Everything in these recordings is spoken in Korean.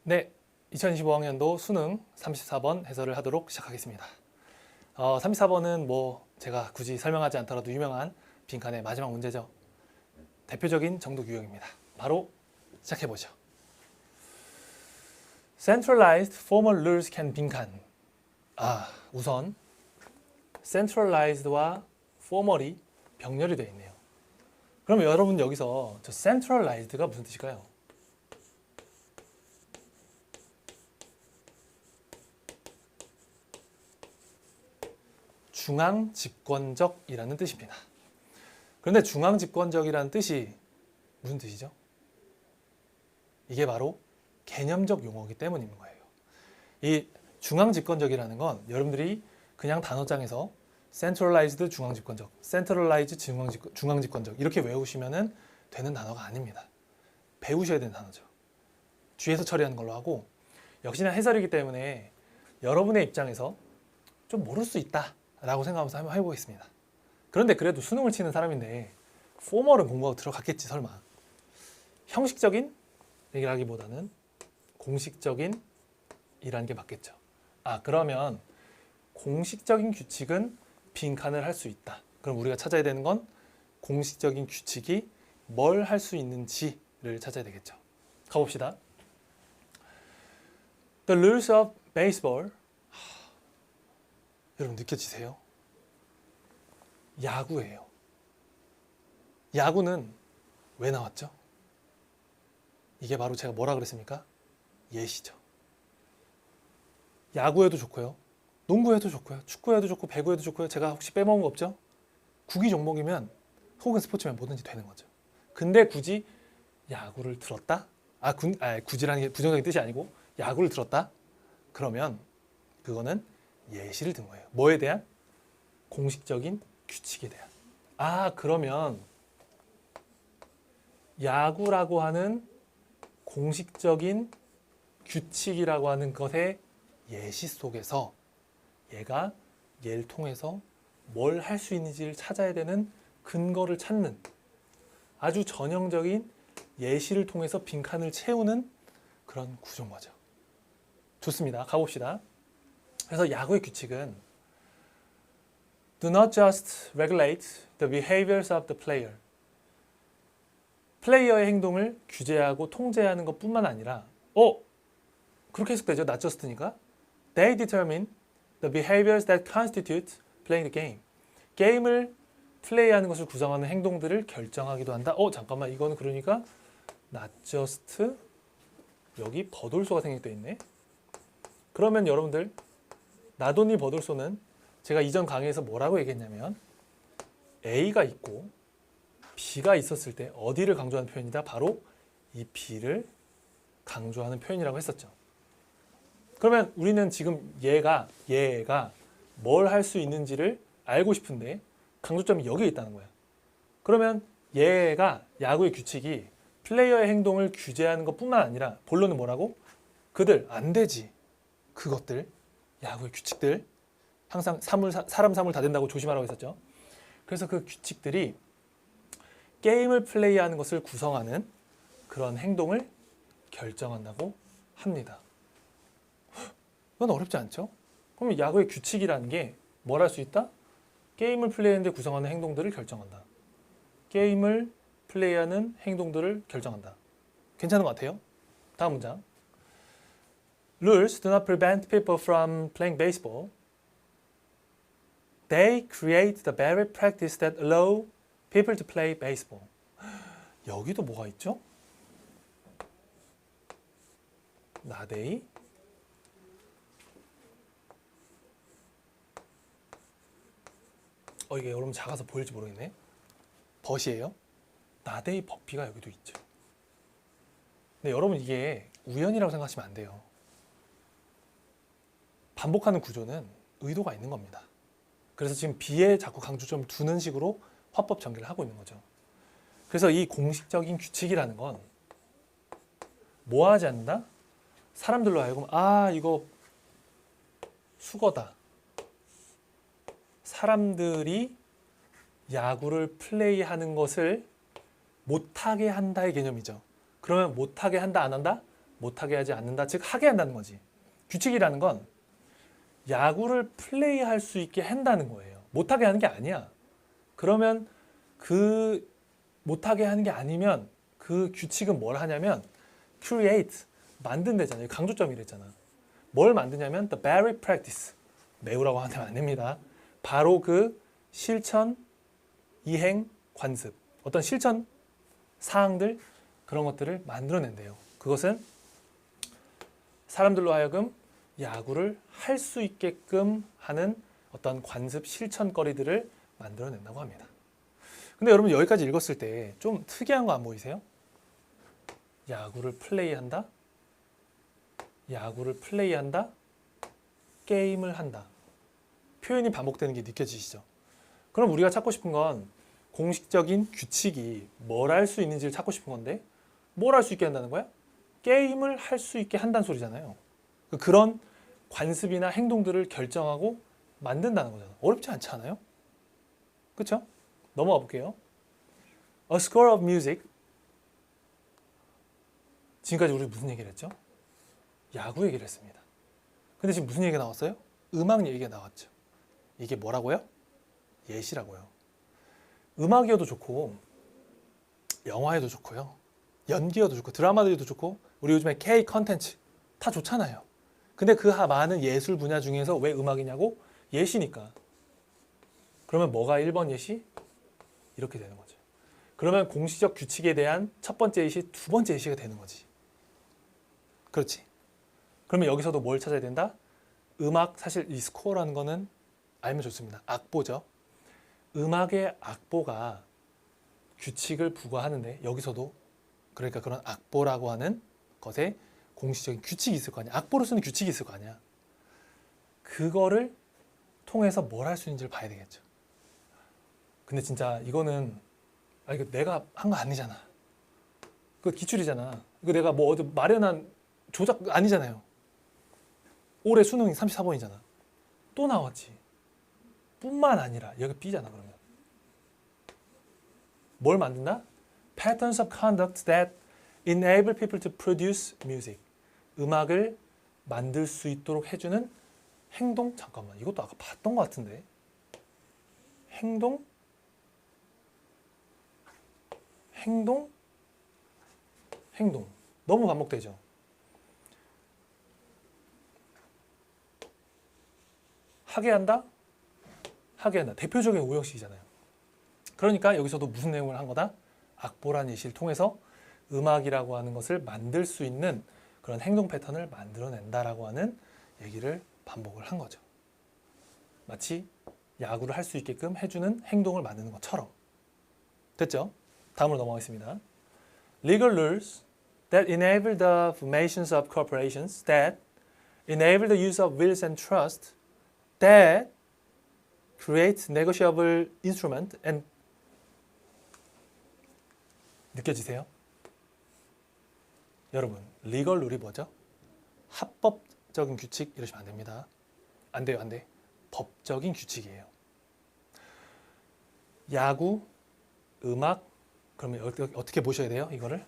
네, 2025학년도 수능 34번 해설을 하도록 시작하겠습니다. 34번은 제가 굳이 설명하지 않더라도 유명한 빈칸의 마지막 문제죠. 대표적인 정독 유형입니다. 바로 시작해보죠. Centralized formal rules can 빈칸. 우선 centralized와 formal이 병렬이 되어 있네요. 그러면 여러분 여기서 저 centralized가 무슨 뜻일까요? 중앙 집권적이라는 뜻입니다. 그런데 중앙 집권적이라는 뜻이 무슨 뜻이죠? 이게 바로 개념적 용어이기 때문인 거예요. 이 중앙 집권적이라는 건 여러분들이 그냥 단어장에서 centralized 중앙 집권적, centralized 중앙 집권적 이렇게 외우시면 되는 단어가 아닙니다. 배우셔야 되는 단어죠. 뒤에서 처리하는 걸로 하고 역시나 해설이기 때문에 여러분의 입장에서 좀 모를 수 있다 라고 생각하면서 한번 해보겠습니다. 그런데 그래도 수능을 치는 사람인데 포멀은 공부하고 들어갔겠지 설마. 형식적인 얘기라기보다는 공식적인 이라는 게 맞겠죠. 그러면 공식적인 규칙은 빈칸을 할 수 있다. 그럼 우리가 찾아야 되는 건 공식적인 규칙이 뭘 할 수 있는지를 찾아야 되겠죠. 가봅시다. The rules of baseball. 여러분 느껴지세요? 야구예요. 야구는 왜 나왔죠? 이게 바로 제가 뭐라 그랬습니까? 예시죠. 야구에도 좋고요. 농구에도 좋고요. 축구에도 좋고 배구에도 좋고요. 제가 혹시 빼먹은 거 없죠? 구기 종목이면 혹은 스포츠면 뭐든지 되는 거죠. 근데 굳이 야구를 들었다? 굳이라는 게 부정적인 뜻이 아니고 야구를 들었다? 그러면 그거는 예시를 든 거예요. 뭐에 대한? 공식적인 규칙에 대한. 그러면 야구라고 하는 공식적인 규칙이라고 하는 것의 예시 속에서 얘를 통해서 뭘 할 수 있는지를 찾아야 되는 근거를 찾는 아주 전형적인 예시를 통해서 빈칸을 채우는 그런 구조인 거죠. 좋습니다. 가봅시다. 그래서 야구의 규칙은 Do not just regulate the behaviors of the player. 플레이어의 행동을 규제하고 통제하는 것뿐만 아니라 그렇게 해석되죠. not just니까 They determine the behaviors that constitute playing the game. 게임을 플레이하는 것을 구성하는 행동들을 결정하기도 한다. 잠깐만 이거는 그러니까 not just 여기 버돌소가 생략되어 있네. 그러면 여러분들 not only 버돌소는 제가 이전 강의에서 뭐라고 얘기했냐면 A가 있고 B가 있었을 때 어디를 강조하는 표현이다? 바로 이 B를 강조하는 표현이라고 했었죠. 그러면 우리는 지금 얘가 뭘 할 수 있는지를 알고 싶은데 강조점이 여기에 있다는 거야. 그러면 얘가 야구의 규칙이 플레이어의 행동을 규제하는 것뿐만 아니라 본론은 뭐라고? 그들 안 되지. 그것들 야구의 규칙들 항상 사람 사물 다 된다고 조심하라고 했었죠. 그래서 그 규칙들이 게임을 플레이하는 것을 구성하는 그런 행동을 결정한다고 합니다. 이건 어렵지 않죠? 그럼 야구의 규칙이라는 게 뭘 할 수 있다? 게임을 플레이하는데 구성하는 행동들을 결정한다. 게임을 플레이하는 행동들을 결정한다. 괜찮은 것 같아요? 다음 문장. Rules do not prevent people from playing baseball. They create the very practice that allow people to play baseball. 여기도 뭐가 있죠? 나데이 이게 여러분 작아서 보일지 모르겠네. 벗이에요. 나데이 버피가 여기도 있죠. 근데 여러분 이게 우연이라고 생각하시면 안 돼요. 반복하는 구조는 의도가 있는 겁니다. 그래서 지금 B에 자꾸 강조점을 두는 식으로 화법 전개를 하고 있는 거죠. 그래서 이 공식적인 규칙이라는 건 뭐 하지 않는다? 사람들로 하여금 이거 수거다. 사람들이 야구를 플레이하는 것을 못하게 한다의 개념이죠. 그러면 못하게 한다 안 한다? 못하게 하지 않는다. 즉 하게 한다는 거지. 규칙이라는 건 야구를 플레이할 수 있게 한다는 거예요. 못하게 하는 게 아니야. 그러면 그 못하게 하는 게 아니면 그 규칙은 뭘 하냐면 create, 만든대잖아요. 강조점이랬잖아. 뭘 만드냐면 the very practice, 매우라고 하면 안 됩니다. 바로 그 실천, 이행, 관습, 어떤 실천 사항들, 그런 것들을 만들어낸대요. 그것은 사람들로 하여금 야구를 할 수 있게끔 하는 어떤 관습 실천거리들을 만들어낸다고 합니다. 근데 여러분 여기까지 읽었을 때 좀 특이한 거 안 보이세요? 야구를 플레이한다? 야구를 플레이한다? 게임을 한다. 표현이 반복되는 게 느껴지시죠? 그럼 우리가 찾고 싶은 건 공식적인 규칙이 뭘 할 수 있는지를 찾고 싶은 건데 뭘 할 수 있게 한다는 거야? 게임을 할 수 있게 한다는 소리잖아요. 그런 관습이나 행동들을 결정하고 만든다는 거잖아. 어렵지 않지 않아요? 그렇죠? 넘어가 볼게요. A score of music. 지금까지 우리 무슨 얘기를 했죠? 야구 얘기를 했습니다. 근데 지금 무슨 얘기가 나왔어요? 음악 얘기가 나왔죠. 이게 뭐라고요? 예시라고요. 음악이어도 좋고 영화에도 좋고요. 연기여도 좋고 드라마들도 좋고 우리 요즘에 K 컨텐츠 다 좋잖아요. 근데 그 많은 예술 분야 중에서 왜 음악이냐고? 예시니까. 그러면 뭐가 1번 예시? 이렇게 되는 거죠. 그러면 공시적 규칙에 대한 첫 번째 예시, 두 번째 예시가 되는 거지. 그렇지. 그러면 여기서도 뭘 찾아야 된다? 음악, 사실 이 스코어라는 거는 알면 좋습니다. 악보죠. 음악의 악보가 규칙을 부과하는데 여기서도 그러니까 그런 악보라고 하는 것에 공식적인 규칙이 있을 거 아니야. 악보로 쓰는 규칙이 있을 거 아니야. 그거를 통해서 뭘 할 수 있는지를 봐야 되겠죠. 근데 진짜 이거는 이거 내가 한 거 아니잖아. 그거 기출이잖아. 이거 내가 뭐 어디 마련한 조작 아니잖아요. 올해 수능이 34번이잖아. 또 나왔지. 뿐만 아니라 여기 B잖아. 그러면 뭘 만든다? Patterns of conduct that enable people to produce music. 음악을 만들 수 있도록 해주는 행동? 잠깐만, 이것도 아까 봤던 것 같은데. 행동? 너무 반복되죠? 하게 한다? 하게 한다. 대표적인 오형식이잖아요. 그러니까 여기서도 무슨 내용을 한 거다? 악보란 예시를 통해서 음악이라고 하는 것을 만들 수 있는 그런 행동 패턴을 만들어낸다라고 하는 얘기를 반복을 한 거죠. 마치 야구를 할 수 있게끔 해주는 행동을 만드는 것처럼. 됐죠? 다음으로 넘어가겠습니다. Legal rules that enable the formations of corporations, that enable the use of wills and trust, that create negotiable instrument and 느껴지세요? 여러분, 리걸 룰이 뭐죠? 합법적인 규칙 이러시면 안 됩니다. 안 돼요, 안 돼. 법적인 규칙이에요. 야구, 음악, 그러면 어떻게 보셔야 돼요? 이거를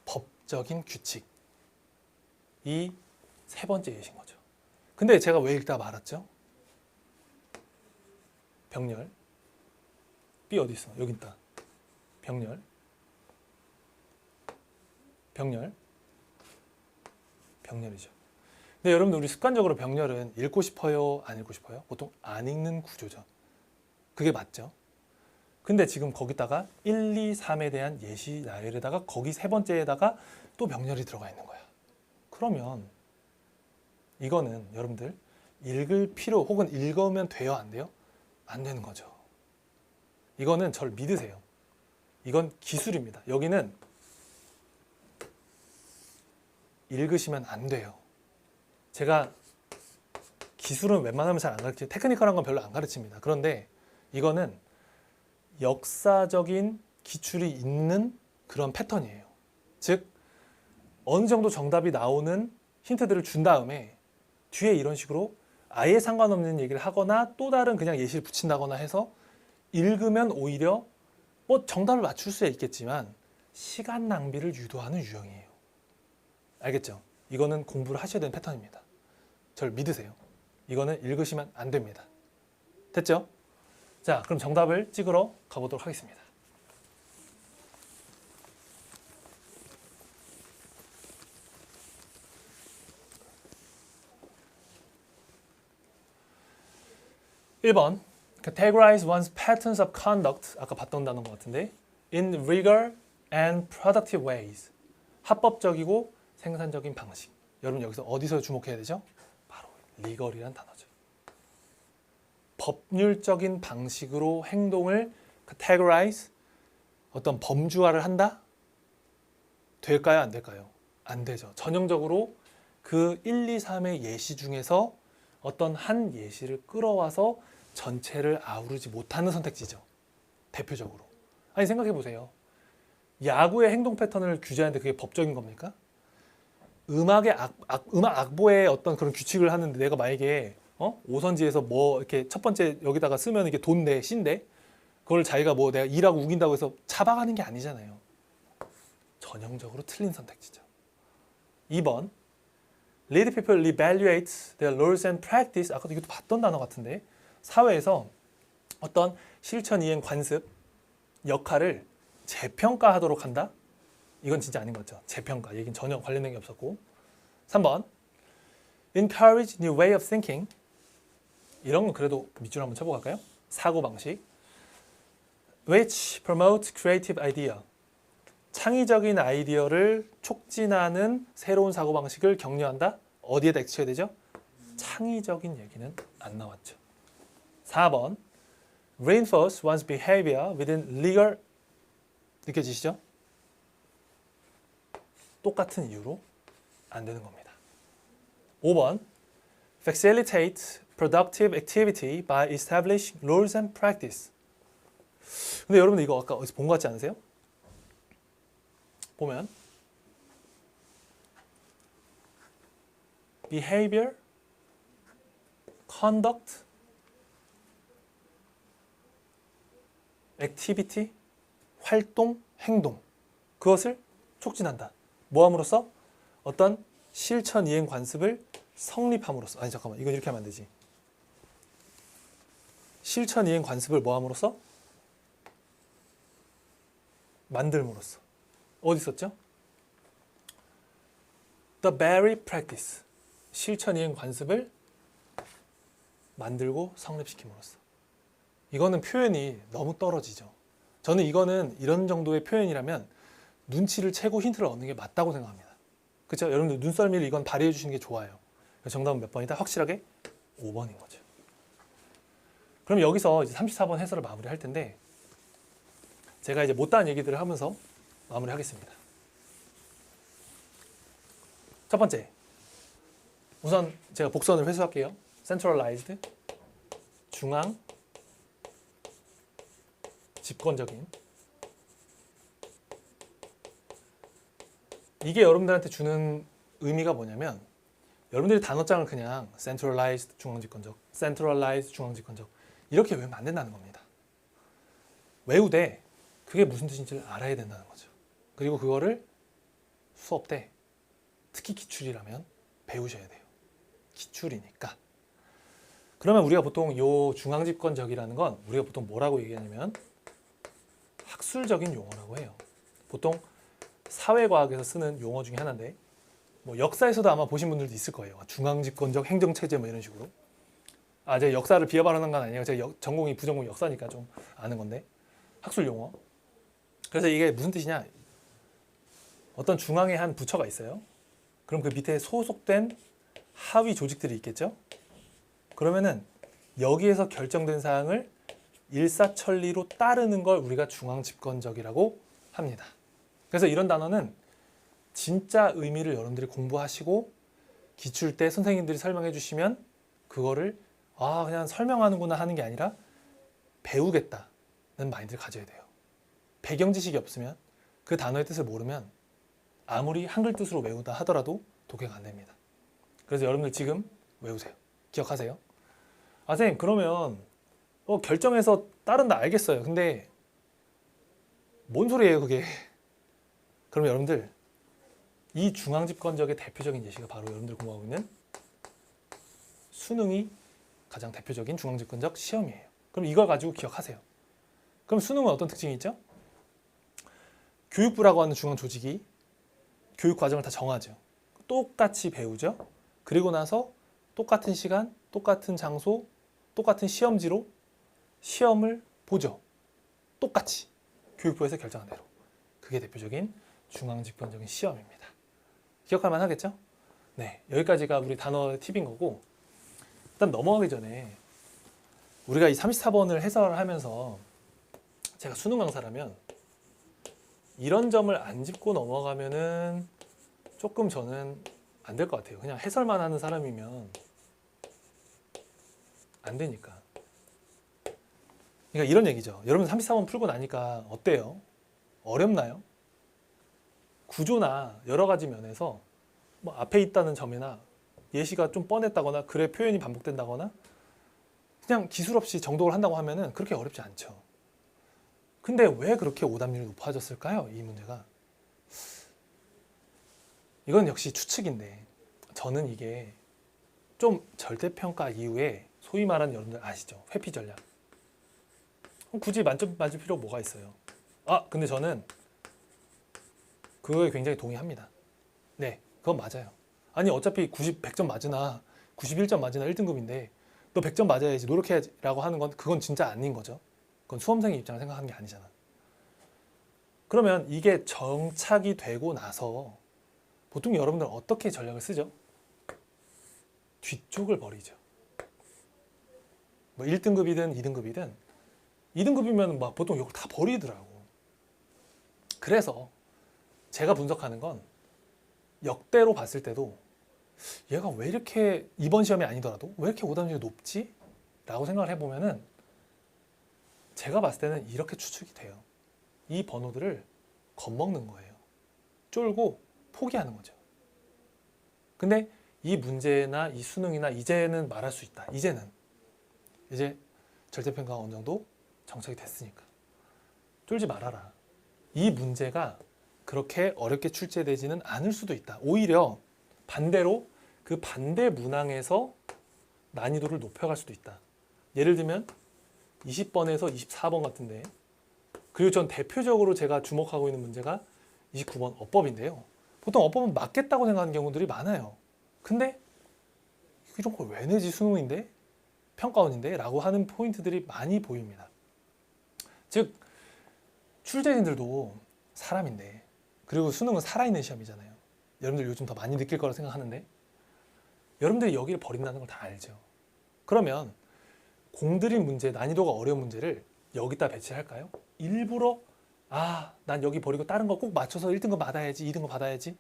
법적인 규칙. 이 세 번째 예시인 거죠. 근데 제가 왜 읽다 말았죠? 병렬. B 어디 있어? 여기 있다. 병렬. 병렬이죠. 근데 여러분들 우리 습관적으로 병렬은 읽고 싶어요? 안 읽고 싶어요? 보통 안 읽는 구조죠. 그게 맞죠? 근데 지금 거기다가 1, 2, 3에 대한 예시 나열에다가 거기 세 번째에다가 또 병렬이 들어가 있는 거야. 그러면 이거는 여러분들 읽을 필요 혹은 읽으면 돼요? 안 돼요? 안 되는 거죠. 이거는 저를 믿으세요. 이건 기술입니다. 여기는 읽으시면 안 돼요. 제가 기술은 웬만하면 잘 안 가르치고 테크니컬한 건 별로 안 가르칩니다. 그런데 이거는 역사적인 기출이 있는 그런 패턴이에요. 즉 어느 정도 정답이 나오는 힌트들을 준 다음에 뒤에 이런 식으로 아예 상관없는 얘기를 하거나 또 다른 그냥 예시를 붙인다거나 해서 읽으면 오히려 뭐 정답을 맞출 수 있겠지만 시간 낭비를 유도하는 유형이에요. 알겠죠? 이거는 공부를 하셔야 되는 패턴입니다. 저를 믿으세요. 이거는 읽으시면 안 됩니다. 됐죠? 자, 그럼 정답을 찍으러 가보도록 하겠습니다. (1번) Categorize one's patterns of conduct. 아까 봤던 단어인 것 같은데 in rigor and productive ways. 합법적이고 생산적인 방식. 여러분 여기서 어디서 주목해야 되죠? 바로 리걸이란 단어죠. 법률적인 방식으로 행동을 categorize, 어떤 범주화를 한다? 될까요? 안 될까요? 안 되죠. 전형적으로 그 1, 2, 3의 예시 중에서 어떤 한 예시를 끌어와서 전체를 아우르지 못하는 선택지죠. 대표적으로. 아니 생각해 보세요. 야구의 행동 패턴을 규제하는데 그게 법적인 겁니까? 음악 악보에 어떤 그런 규칙을 하는데 내가 만약에 오선지에서 뭐 이렇게 첫 번째 여기다가 쓰면 이게 돈대, 신대 그걸 자기가 뭐 내가 일하고 우긴다고 해서 잡아가는 게 아니잖아요. 전형적으로 틀린 선택지죠. 2번 Lead people reevaluate their roles and practice. 아까도 이것도 봤던 단어 같은데 사회에서 어떤 실천 이행 관습 역할을 재평가하도록 한다? 이건 진짜 아닌 것 같죠. 재평가 얘기는 전혀 관련된 게 없었고 3번 Encourage new way of thinking. 이런 건 그래도 밑줄 한번 쳐보고 갈까요? 사고방식 Which promote creative idea. 창의적인 아이디어를 촉진하는 새로운 사고방식을 격려한다? 어디에다 X 쳐야 되죠? 창의적인 얘기는 안 나왔죠. 4번 Reinforce one's behavior within legal. 느껴지시죠? 똑같은 이유로 안 되는 겁니다. 5번 Facilitate productive activity by establishing rules and practice. 근데 여러분들 이거 아까 어디서 본 것 같지 않으세요? 보면 behavior, conduct, activity, 활동, 행동 그것을 촉진한다. 뭐함으로써? 어떤 실천 이행 관습을 성립함으로써. 아니 잠깐만 이건 이렇게 하면 안 되지. 실천 이행 관습을 뭐함으로써? 만들므로써. 어디 있었죠? The very practice. 실천 이행 관습을 만들고 성립시킴으로써. 이거는 표현이 너무 떨어지죠. 저는 이거는 이런 정도의 표현이라면 눈치를 채고 힌트를 얻는 게 맞다고 생각합니다. 그렇죠? 여러분들 눈썰미를 이건 발휘해 주시는 게 좋아요. 정답은 몇 번이다? 확실하게 5번인 거죠. 그럼 여기서 이제 34번 해설을 마무리할 텐데 제가 이제 못다한 얘기들을 하면서 마무리하겠습니다. 첫 번째, 우선 제가 복선을 회수할게요. centralized, 중앙, 집권적인. 이게 여러분들한테 주는 의미가 뭐냐면 여러분들이 단어장을 그냥 centralized, 중앙집권적, centralized, 중앙집권적 이렇게 외우면 안 된다는 겁니다. 외우되 그게 무슨 뜻인지를 알아야 된다는 거죠. 그리고 그거를 수업 때 특히 기출이라면 배우셔야 돼요. 기출이니까. 그러면 우리가 보통 요 중앙집권적이라는 건 우리가 보통 뭐라고 얘기하냐면 학술적인 용어라고 해요. 보통 사회과학에서 쓰는 용어 중에 하나인데 뭐 역사에서도 아마 보신 분들도 있을 거예요. 중앙집권적 행정체제 뭐 이런 식으로. 제가 역사를 비하 발언한 건 아니에요. 제가 전공이 부전공이 역사니까 좀 아는 건데 학술 용어. 그래서 이게 무슨 뜻이냐? 어떤 중앙에 한 부처가 있어요. 그럼 그 밑에 소속된 하위 조직들이 있겠죠? 그러면은 여기에서 결정된 사항을 일사천리로 따르는 걸 우리가 중앙집권적이라고 합니다. 그래서 이런 단어는 진짜 의미를 여러분들이 공부하시고 기출 때 선생님들이 설명해 주시면 그거를 그냥 설명하는구나 하는 게 아니라 배우겠다는 마인드를 가져야 돼요. 배경 지식이 없으면 그 단어의 뜻을 모르면 아무리 한글 뜻으로 외우다 하더라도 독해가 안 됩니다. 그래서 여러분들 지금 외우세요. 기억하세요. 선생님 그러면 결정해서 따른다 알겠어요. 근데 뭔 소리예요 그게? 그럼 여러분들 이 중앙집권적의 대표적인 예시가 바로 여러분들 공부하고 있는 수능이 가장 대표적인 중앙집권적 시험이에요. 그럼 이걸 가지고 기억하세요. 그럼 수능은 어떤 특징이 있죠? 교육부라고 하는 중앙 조직이 교육 과정을 다 정하죠. 똑같이 배우죠. 그리고 나서 똑같은 시간, 똑같은 장소, 똑같은 시험지로 시험을 보죠. 똑같이 교육부에서 결정한 대로. 그게 대표적인 중앙집권적인 시험입니다. 기억할 만 하겠죠? 네, 여기까지가 우리 단어 팁인 거고, 일단 넘어가기 전에 우리가 이 34번을 해설을 하면서 제가 수능 강사라면 이런 점을 안 짚고 넘어가면은 조금 저는 안 될 것 같아요. 그냥 해설만 하는 사람이면 안 되니까. 그러니까 이런 얘기죠. 여러분 34번 풀고 나니까 어때요? 어렵나요? 구조나 여러 가지 면에서 뭐 앞에 있다는 점이나 예시가 좀 뻔했다거나 글의 표현이 반복된다거나 그냥 기술 없이 정독을 한다고 하면은 그렇게 어렵지 않죠. 근데 왜 그렇게 오답률이 높아졌을까요? 이 문제가. 이건 역시 추측인데 저는 이게 좀 절대평가 이후에 소위 말하는 여러분들 아시죠? 회피 전략. 굳이 만점 맞을 필요 뭐가 있어요? 근데 저는 그거에 굉장히 동의합니다. 네, 그건 맞아요. 아니 어차피 100점 맞으나 91점 맞으나 1등급인데 너 100점 맞아야지 노력해야지 라고 하는 건 그건 진짜 아닌 거죠. 그건 수험생의 입장을 생각하는 게 아니잖아. 그러면 이게 정착이 되고 나서 보통 여러분들은 어떻게 전략을 쓰죠? 뒤쪽을 버리죠. 뭐 1등급이든 2등급이든 2등급이면 막 보통 이걸 다 버리더라고. 그래서 제가 분석하는 건 역대로 봤을 때도 얘가 왜 이렇게 이번 시험이 아니더라도 왜 이렇게 오답률이 높지? 라고 생각을 해보면은 제가 봤을 때는 이렇게 추측이 돼요. 이 번호들을 겁먹는 거예요. 쫄고 포기하는 거죠. 근데 이 문제나 이 수능이나 이제는 말할 수 있다. 이제 절대평가가 어느 정도 정착이 됐으니까 쫄지 말아라. 이 문제가 그렇게 어렵게 출제되지는 않을 수도 있다. 오히려 반대로 그 반대 문항에서 난이도를 높여갈 수도 있다. 예를 들면 20번에서 24번 같은데, 그리고 전 대표적으로 제가 주목하고 있는 문제가 29번 어법인데요. 보통 어법은 맞겠다고 생각하는 경우들이 많아요. 근데 이런 걸 왜 내지 수능인데? 평가원인데? 라고 하는 포인트들이 많이 보입니다. 즉 출제진들도 사람인데, 그리고 수능은 살아있는 시험이잖아요. 여러분들 요즘 더 많이 느낄 거라 생각하는데 여러분들이 여기를 버린다는 걸 다 알죠. 그러면 공들인 문제, 난이도가 어려운 문제를 여기다 배치할까요? 일부러 난 여기 버리고 다른 거 꼭 맞춰서 1등급 받아야지, 2등급 받아야지.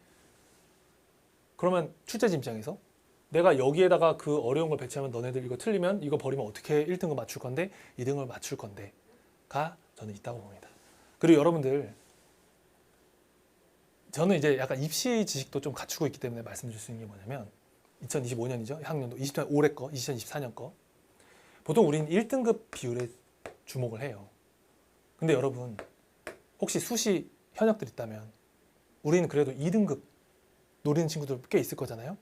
그러면 출제진 입장에서 내가 여기에다가 그 어려운 걸 배치하면 너네들 이거 틀리면 이거 버리면 어떻게 1등급 맞출 건데 2등급을 맞출 건데가 저는 있다고 봅니다. 그리고 여러분들, 저는 이제 약간 입시 지식도 좀 갖추고 있기 때문에 말씀드릴 수 있는 게 뭐냐면 2025년이죠. 학년도 20년 올해 거, 2024년 거. 보통 우리는 1등급 비율에 주목을 해요. 근데 여러분 혹시 수시 현역들 있다면 우리는 그래도 2등급 노리는 친구들 꽤 있을 거잖아요.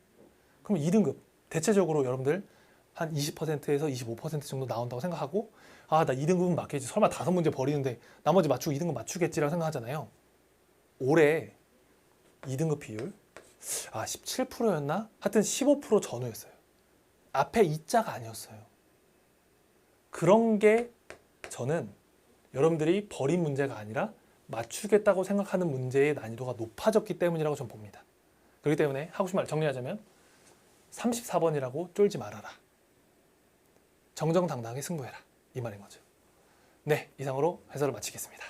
그럼 2등급 대체적으로 여러분들 한 20%에서 25% 정도 나온다고 생각하고 나 2등급은 맞겠지. 설마 5문제 버리는데 나머지 맞추고 2등급 맞추겠지라고 생각하잖아요. 올해 2등급 비율 17%였나? 하여튼 15% 전후였어요. 앞에 2자가 아니었어요. 그런 게 저는 여러분들이 버린 문제가 아니라 맞추겠다고 생각하는 문제의 난이도가 높아졌기 때문이라고 저는 봅니다. 그렇기 때문에 하고 싶은 말 정리하자면 34번이라고 쫄지 말아라. 정정당당하게 승부해라. 이 말인 거죠. 네, 이상으로 해설을 마치겠습니다.